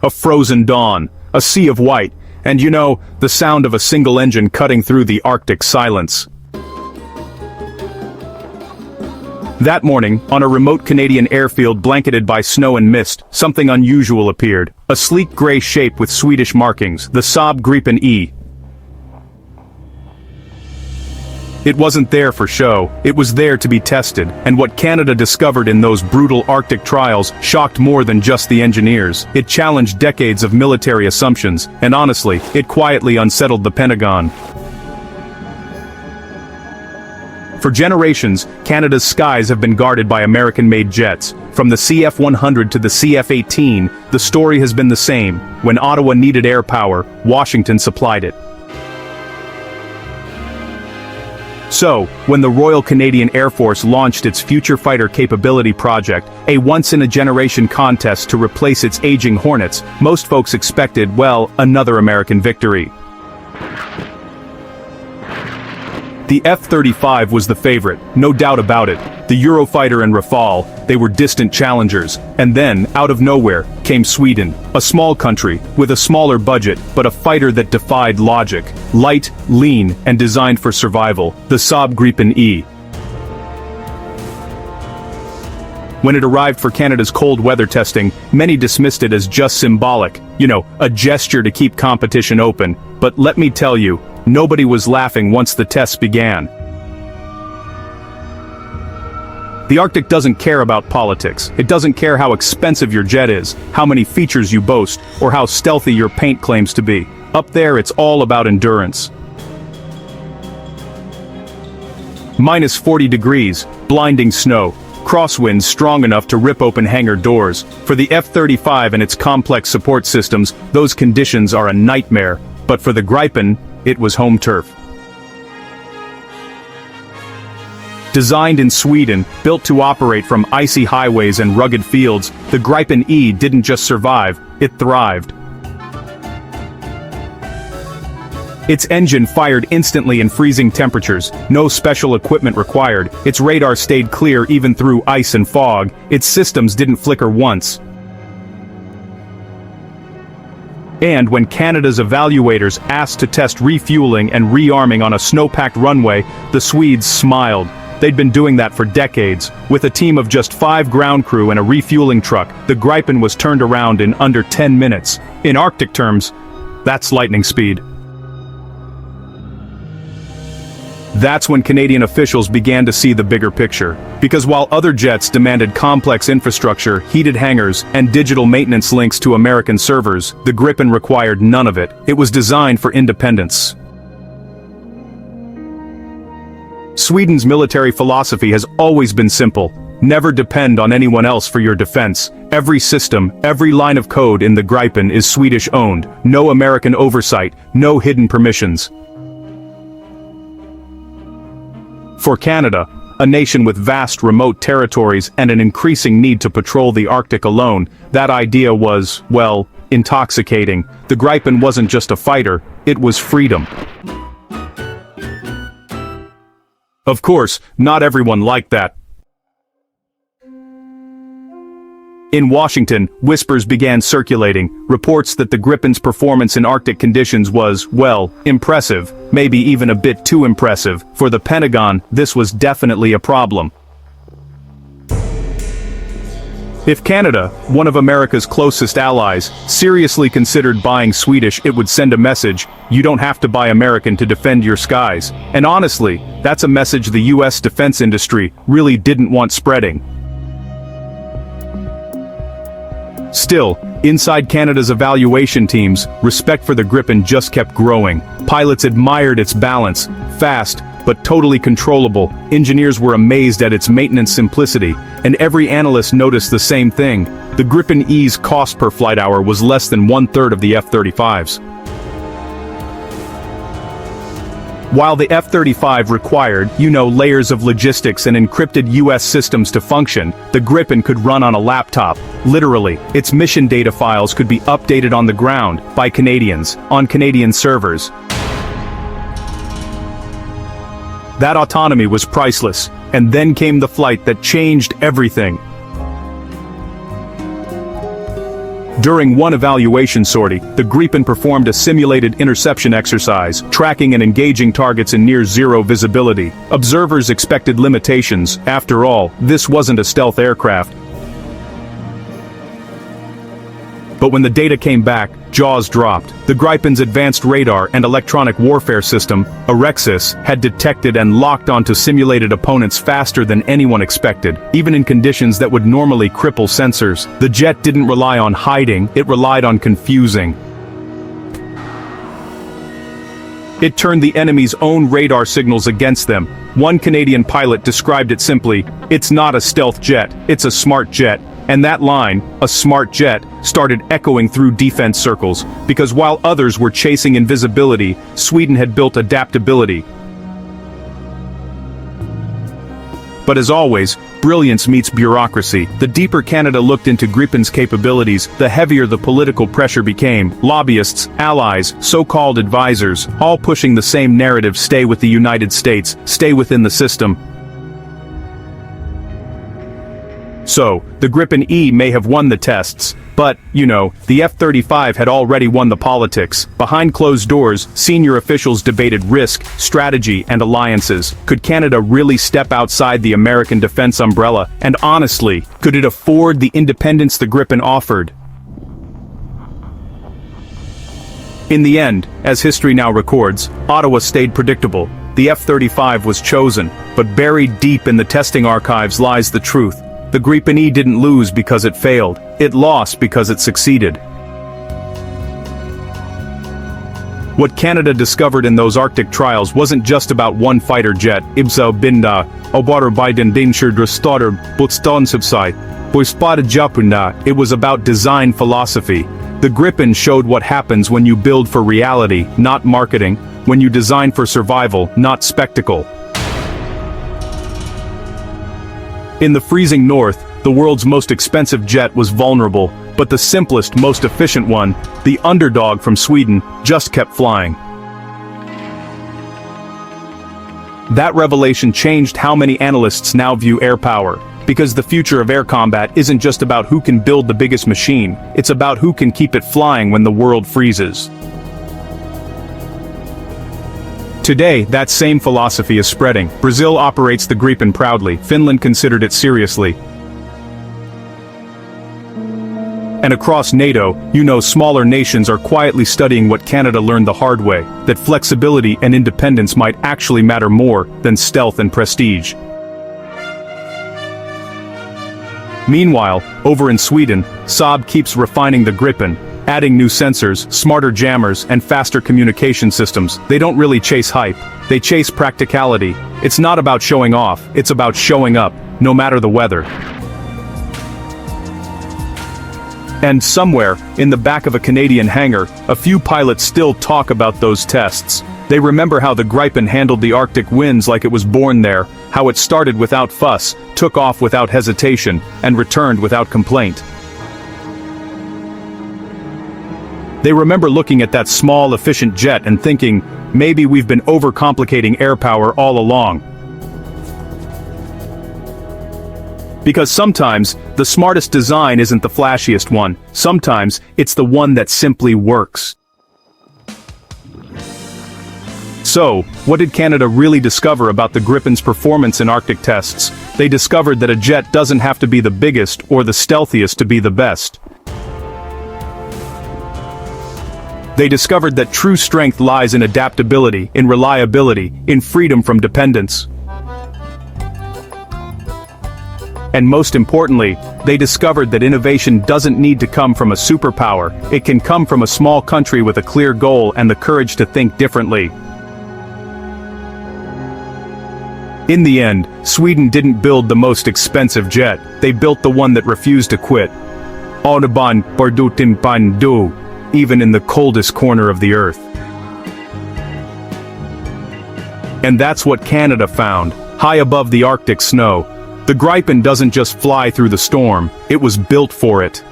a frozen dawn, a sea of white, and the sound of a single engine cutting through the Arctic silence. That morning, on a remote Canadian airfield blanketed by snow and mist, something unusual appeared. A sleek gray shape with Swedish markings, the Saab Gripen E. It wasn't there for show, it was there to be tested, and what Canada discovered in those brutal Arctic trials shocked more than just the engineers. It challenged decades of military assumptions, and honestly, it quietly unsettled the Pentagon. For generations, Canada's skies have been guarded by American-made jets. From the CF-100 to the CF-18, the story has been the same. When Ottawa needed air power, Washington supplied it. So, when the Royal Canadian Air Force launched its Future Fighter Capability Project, a once-in-a-generation contest to replace its aging Hornets, most folks expected, well, another American victory. The F-35 was the favorite, no doubt about it. The Eurofighter and Rafale, they were distant challengers. And then, out of nowhere, came Sweden. A small country, with a smaller budget, but a fighter that defied logic. Light, lean, and designed for survival. The Saab Gripen E. When it arrived for Canada's cold weather testing, many dismissed it as just symbolic. A gesture to keep competition open. But let me tell you, nobody was laughing once the tests began. The Arctic doesn't care about politics. It doesn't care how expensive your jet is, how many features you boast, or how stealthy your paint claims to be. Up there, it's all about endurance. Minus 40 degrees, blinding snow, crosswinds strong enough to rip open hangar doors. For the F-35 and its complex support systems, those conditions are a nightmare. But for the Gripen, it was home turf. Designed in Sweden, built to operate from icy highways and rugged fields, the Gripen E didn't just survive, it thrived. Its engine fired instantly in freezing temperatures, no special equipment required, its radar stayed clear even through ice and fog, its systems didn't flicker once. And when Canada's evaluators asked to test refueling and rearming on a snow-packed runway, the Swedes smiled. They'd been doing that for decades. With a team of just 5 ground crew and a refueling truck, the Gripen was turned around in under 10 minutes. In Arctic terms, that's lightning speed. That's when Canadian officials began to see the bigger picture. Because while other jets demanded complex infrastructure, heated hangars, and digital maintenance links to American servers, the Gripen required none of it. It was designed for independence. Sweden's military philosophy has always been simple. Never depend on anyone else for your defense. Every system, every line of code in the Gripen is Swedish-owned. No American oversight, no hidden permissions. For Canada, a nation with vast remote territories and an increasing need to patrol the Arctic alone, that idea was, well, intoxicating. The Gripen wasn't just a fighter, it was freedom. Of course, not everyone liked that. In Washington, whispers began circulating, reports that the Gripen's performance in Arctic conditions was, well, impressive, maybe even a bit too impressive. For the Pentagon, this was definitely a problem. If Canada, one of America's closest allies, seriously considered buying Swedish, it would send a message: you don't have to buy American to defend your skies. And honestly, that's a message the US defense industry really didn't want spreading. Still, inside Canada's evaluation teams, respect for the Gripen just kept growing. Pilots admired its balance, fast, but totally controllable. Engineers were amazed at its maintenance simplicity, and every analyst noticed the same thing. The Gripen E's cost per flight hour was less than 1/3 of the F-35's. While the F-35 required, layers of logistics and encrypted US systems to function, the Gripen could run on a laptop. Literally, its mission data files could be updated on the ground, by Canadians, on Canadian servers. That autonomy was priceless, and then came the flight that changed everything. During one evaluation sortie, the Gripen performed a simulated interception exercise, tracking and engaging targets in near-zero visibility. Observers expected limitations. After all, this wasn't a stealth aircraft. But when the data came back, jaws dropped. The Gripen's advanced radar and electronic warfare system, Arexis, had detected and locked onto simulated opponents faster than anyone expected, even in conditions that would normally cripple sensors. The jet didn't rely on hiding, it relied on confusing. It turned the enemy's own radar signals against them. One Canadian pilot described it simply, "It's not a stealth jet, it's a smart jet." And that line, "a smart jet," started echoing through defense circles, because while others were chasing invisibility, Sweden had built adaptability. But as always, brilliance meets bureaucracy. The deeper Canada looked into Gripen's capabilities, the heavier the political pressure became. Lobbyists, allies, so-called advisors, all pushing the same narrative: stay with the United States, stay within the system. So, the Gripen E may have won the tests, but, the F-35 had already won the politics. Behind closed doors, senior officials debated risk, strategy, and alliances. Could Canada really step outside the American defense umbrella? And honestly, could it afford the independence the Gripen offered? In the end, as history now records, Ottawa stayed predictable. The F-35 was chosen, but buried deep in the testing archives lies the truth. The Gripen E didn't lose because it failed. It lost because it succeeded. What Canada discovered in those Arctic trials wasn't just about one fighter jet. It was about design philosophy. The Gripen showed what happens when you build for reality, not marketing, when you design for survival, not spectacle. In the freezing north, the world's most expensive jet was vulnerable, but the simplest, most efficient one, the underdog from Sweden, just kept flying. That revelation changed how many analysts now view air power, because the future of air combat isn't just about who can build the biggest machine, it's about who can keep it flying when the world freezes. Today, that same philosophy is spreading. Brazil operates the Gripen proudly. Finland considered it seriously. And across NATO, smaller nations are quietly studying what Canada learned the hard way, that flexibility and independence might actually matter more than stealth and prestige. Meanwhile, over in Sweden, Saab keeps refining the Gripen, adding new sensors, smarter jammers, and faster communication systems. They don't really chase hype, they chase practicality. It's not about showing off, it's about showing up, no matter the weather. And somewhere, in the back of a Canadian hangar, a few pilots still talk about those tests. They remember how the Gripen handled the Arctic winds like it was born there, how it started without fuss, took off without hesitation, and returned without complaint. They remember looking at that small, efficient jet and thinking, maybe we've been overcomplicating air power all along. Because sometimes, the smartest design isn't the flashiest one. Sometimes, it's the one that simply works. So, what did Canada really discover about the Gripen's performance in Arctic tests? They discovered that a jet doesn't have to be the biggest or the stealthiest to be the best. They discovered that true strength lies in adaptability, in reliability, in freedom from dependence. And most importantly, they discovered that innovation doesn't need to come from a superpower, it can come from a small country with a clear goal and the courage to think differently. In the end, Sweden didn't build the most expensive jet, they built the one that refused to quit. Autobahn Bardutin Bandu. Even in the coldest corner of the earth. And that's what Canada found, high above the Arctic snow. The Gripen doesn't just fly through the storm, it was built for it.